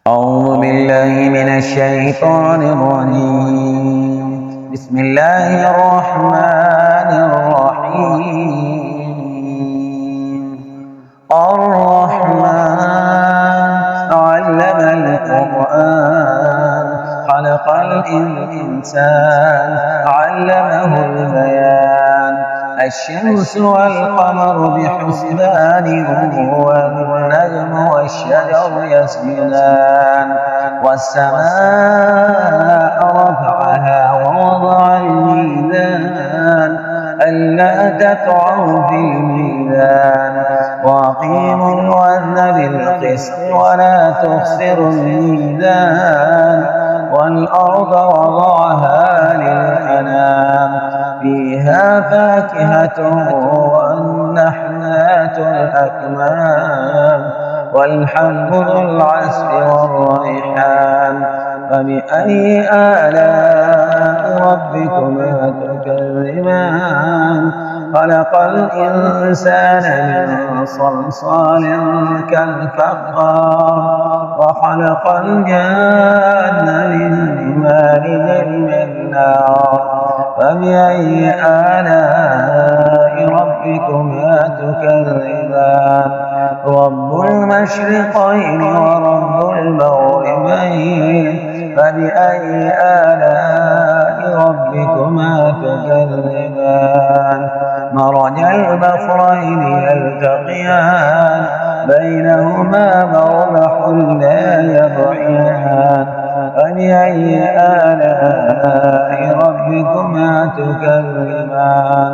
أعوذ بالله من الشيطان الرجيم. بسم الله الرحمن الرحيم. الرحمن علم القرآن خلق الإنسان علمه البيان. الشمس والقمر بحسبان والنجم والشجر يسجدان والسماء رفعها ووضع الميزان ألا تطغوا في الميزان وأقيموا الوزن بالقسط ولا تخسروا الميزان والأرض وضعها للأنام فيها فاكهة والنحل ذات الأكمام والحب ذو العصف والريحان فبأي آلاء ربكما تكذبان خلق الإنسان من صلصال كالفخار وخلق الجان من مارج من نار فبأي آلاء ربكما تكذبان رب المشرقين ورب المغربين فبأي آلاء ربكما تكذبان مرج البحرين يلتقيان بينهما برزخ لا يبغيان فبأي آلاء ربكما تكذبان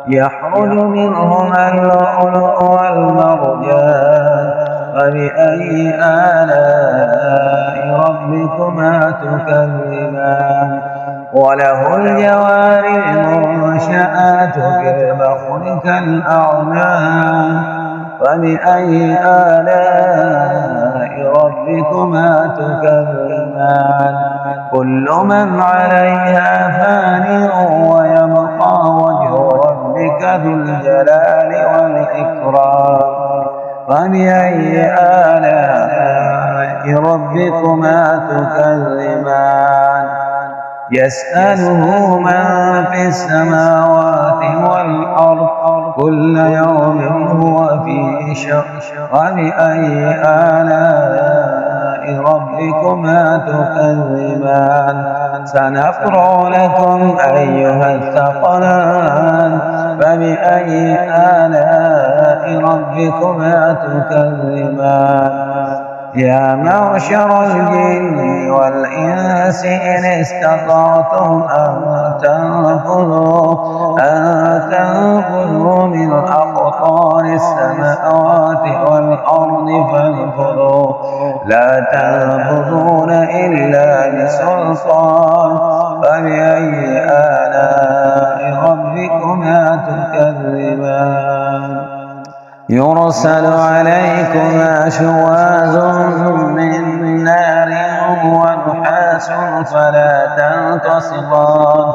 يخرج منهما اللؤلؤ والمرجان فبأي آلاء ربكما تكذبان وله الجوار المنشآت في البحر كالأعلام فبأي آلاء ربكما تكذبان كل من عليها فان ويبقى وجه ربك ذو الجلال والإكرام فبأي آلاء ربكما تكذبان يسأله من في السماوات والأرض كل يوم هو في شأن فبأي آلاء ربكما تكذبان سنفرغ لكم أيها الثقلان فبأي آلاء ربكما تكذبان يا معشر الجن والإنس إن استطعتم أن تنفذوا من أقطار السماوات والأرض فانفذوا لا تنفذون إلا بسلطان فبأي آلاء ربكما تكذبان يرسل عليكما شواظ من نار ونحاس فلا تنتصران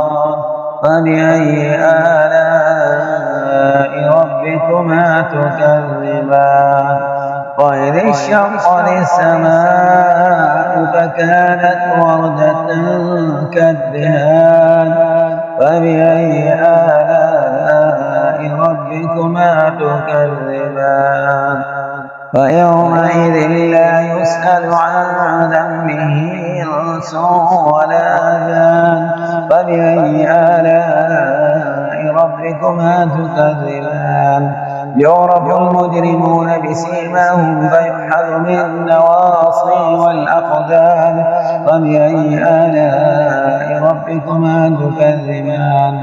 فبأي آلاء ربكما تكذبان وإذ انشقت السماء فكانت وردة كالدهان فبأي آلاء ربكما تكذبان فيومئذ لا يسأل عن ذنبه إنس ولا جان فبأي آلاء ربكما تكذبان يعرف المجرمون بسيماهم فيؤخذ بالنواصي والأقدام فبأي آلاء ربكما تكذبان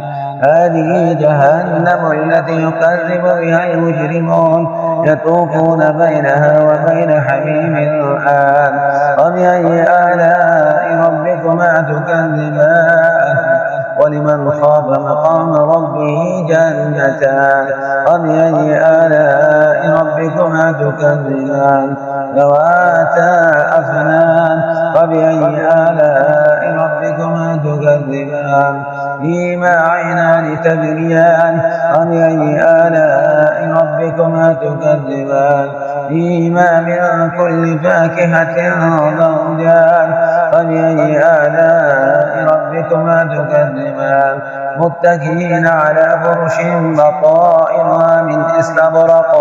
هذه جهنم التي يكذب بها المجرمون يطوفون بينها وبين حميم الآن فبأي آلاء ربكما تكذبان ولمن خاف مقام ربه جنتان فبأي آلاء ربكما تكذبان ذواتا أفنان فبأي آلاء ربكما تكذبان فيما عينان تجريان فبأي آلاء ربكما تكذبان فيهما من كل فاكهة زوجان فبأي آلاء ربكما تكذبان متكئين على فرش بطائنها من استبرق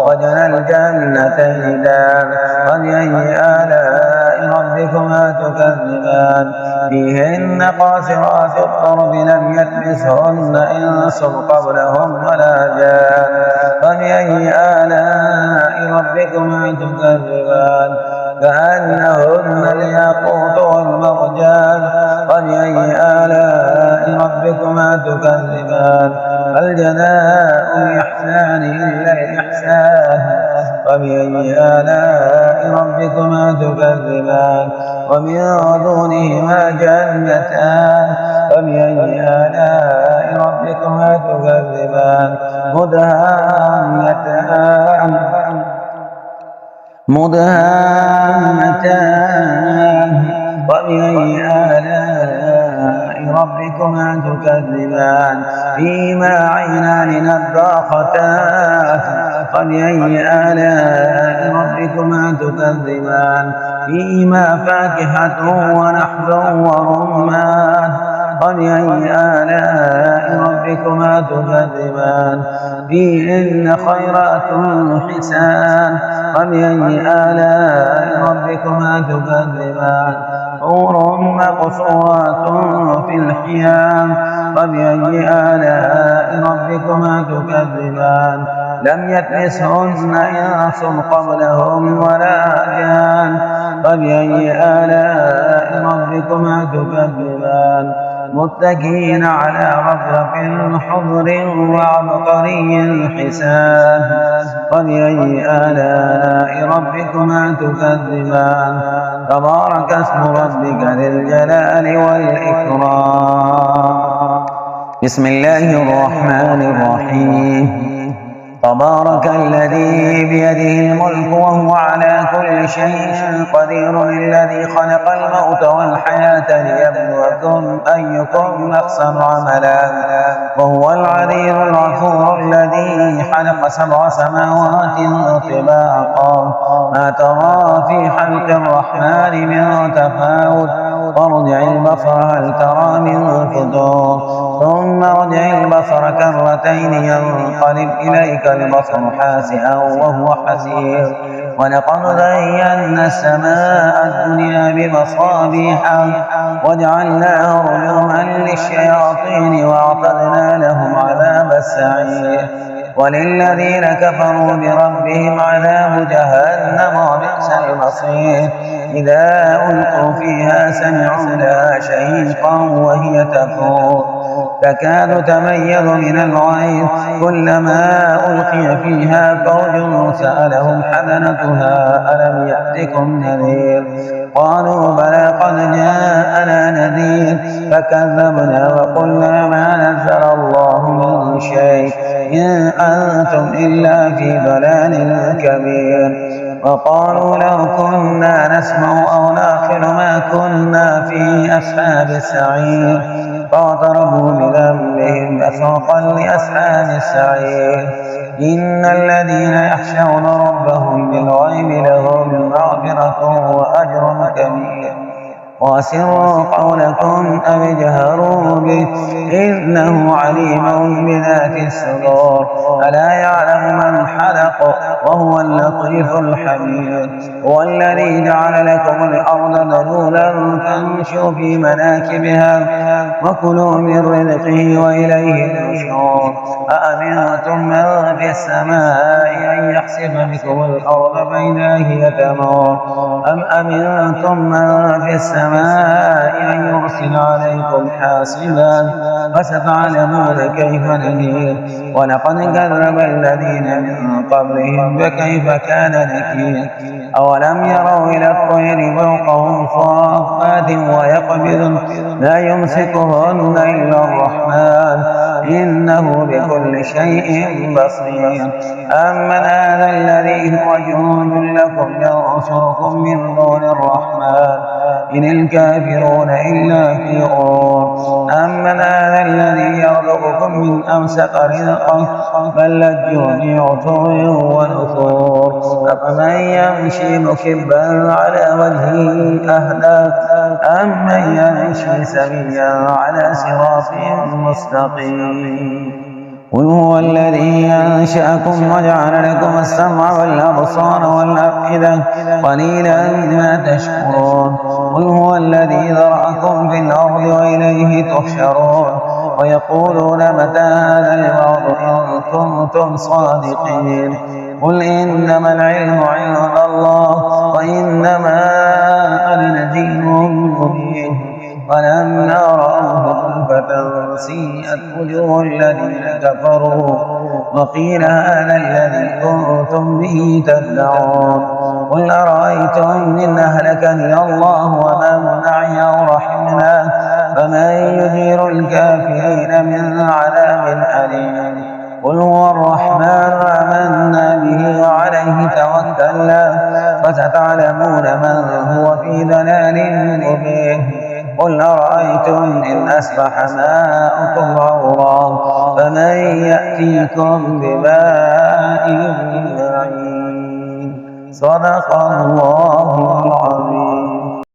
وجنى الجنتين دان فبأي آلاء ربكما تكذبان فيهن قاصرات الطرف لم يطمثهن إنس قبلهم ولا جان فبأي آلاء ربكما تكذبان كأنهن الياقوت والمرجان فبأي آلاء ربكما تكذبان هل جزاء الإحسان إلا الإحسان فبأي آلاء ربكما تكذبان ومن دونهما جنتان فبأي آلاء ربكما تكذبان مدهامتان فبأي آلاء ربكما تكذبان فيهما عينان نضاختان فبأي آلاء ربكما تكذبان فيهما فاكهة ونحل ورمان فبأي آلاء ربكما تكذبان فيهن خيرات حسان فبأي آلاء ربكما تكذبان حور مقصورات في الخيام فبأي آلاء ربكما تكذبان لم يطمثهن إنس قبلهم ولا جان فبأي آلاء ربكما تكذبان متكئين على رفرف خضر وعبقري حسان فبأي آلاء ربكما تكذبان تبارك اسم ربك ذي الجلال والإكرام بسم الله الرحمن الرحيم تبارك الذي بيده الملك وهو على كل شيء قدير الذي خلق الموت والحياة ليبلوكم أيكم أحسن عملا وهو العزيز الغفور الذي خلق 7 سماوات طباقا ما ترى في خلق الرحمن من تفاوت فارجع البصر هل ترى من فتور ثم ارجع البصر كرتين ينقلب إليك البصر حاسئا وهو حسير ولقد زينا السماء الدنيا بمصابيح وجعلناها رجوما للشياطين وأعتدنا لهم عذاب السعير وللذين كفروا بربهم عذاب جهنم وبئس المصير إذا ألقوا فيها سمعوا لها شهيقا وهي تفور تكاد تميز من الغيظ كلما ألقي فيها فوج سألهم حذنتها ألم يأتكم نذير قالوا بلى قد جاءنا نذير فكذبنا وقلنا ما نزل الله من شيء إن أنتم إلا في ضلال كبير وقالوا لو كنا نسمع أو نعقل ما كنا في أصحاب السعير فاعترفوا بذنبهم فسوقا لأصحاب السعير إن الذين يخشون ربهم بالغيب لهم مغفرة وأجر كبير وأسروا قولكم أو اجهروا به إنه عليم بذات الصدور ألا يعلم من خلق وهو اللطيف الحبير هو الذي جعل لكم الأرض ذلولا فامشوا في مناكبها وكلوا من رزقه وإليه النشور أأمنتم من في السماء أن يخسف بكم الأرض فإذا هي تمور أم أمنتم من في السماء أن يرسل عليكم حاصبا فستعلمون كيف نذير ولقد كذب الذين من قبلهم فكيف كان نكير أولم يروا إلى الطير فوقهم صافات ويقبضن لا يمسكهن إلا الرحمن إنه بكل شيء بصير أمن هذا الذي هو جند لكم ينصركم من دون الرحمن إن الكافرون إلا في غرور أمن هذا الذي يرزقكم من أمسك رزقه بل لجوا في عتو ونفور أفمن يمشي مكبا على وجهه أهدى أمن يمشي سويا على صراط مستقيم قل هو الذي أنشأكم وجعل لكم السمع والأبصار والأفئدة قليلا ما تشكرون قل هو الذي ذرأكم في الأرض وإليه تحشرون ويقولون متى هذا الوعد إن كنتم صادقين قل إنما العلم عند الله وإنما أنا نذير مبين ولما رأوه زلفة سيئت وجوه الذين كفروا وقيل هذا الذي كنتم به تدعون قل أرأيتم إن أهلكني الله ومن معي أو رحمنا فمن يجير الكافرين من عذاب أليم قل هو الرحمن آمنا به وعليه توكلنا فستعلمون من هو في ضلال مبين قل أرأيتم إن أصبح ماؤكم غورا فمن يأتيكم بماء معين صدق الله العظيم.